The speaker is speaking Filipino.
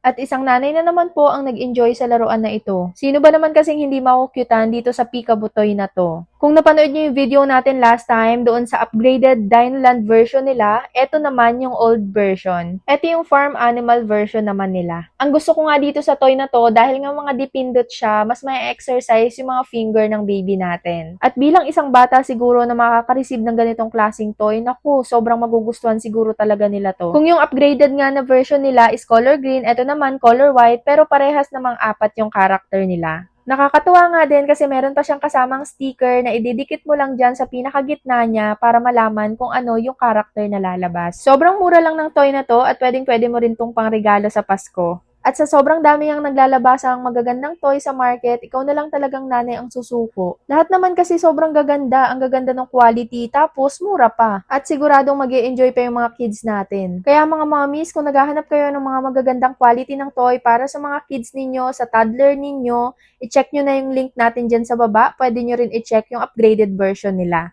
At isang nanay na naman po ang nag-enjoy sa laruan na ito. Sino ba naman kasing hindi makukyutan dito sa Peekaboo toy na to? Kung napanood niyo yung video natin last time doon sa upgraded Dinoland version nila, eto naman yung old version. Eto yung farm animal version naman nila. Ang gusto ko nga dito sa toy na to dahil nga mga dipindot siya, mas may exercise yung mga finger ng baby natin. At bilang isang bata siguro na makaka-receive ng ganitong klaseng toy, naku, sobrang magugustuhan siguro talaga nila to. Kung yung upgraded nga na version nila is color green, eto naman color white, pero parehas namang apat yung character nila. Nakakatuwa nga din kasi meron pa siyang kasamang sticker na ididikit mo lang dyan sa pinakagitna niya para malaman kung ano yung character na lalabas. Sobrang mura lang ng toy na to at pwedeng-pwede mo rin tong pangregalo sa Pasko. At sa sobrang dami ang naglalabasang magagandang toy sa market, ikaw na lang talagang nanay ang susuko. Lahat naman kasi sobrang gaganda, ang gaganda ng quality, tapos mura pa. At siguradong mag-e-enjoy pa yung mga kids natin. Kaya mga mommies, kung naghahanap kayo ng mga magagandang quality ng toy para sa mga kids ninyo, sa toddler ninyo, i-check nyo na yung link natin dyan sa baba. Pwede nyo rin i-check yung upgraded version nila.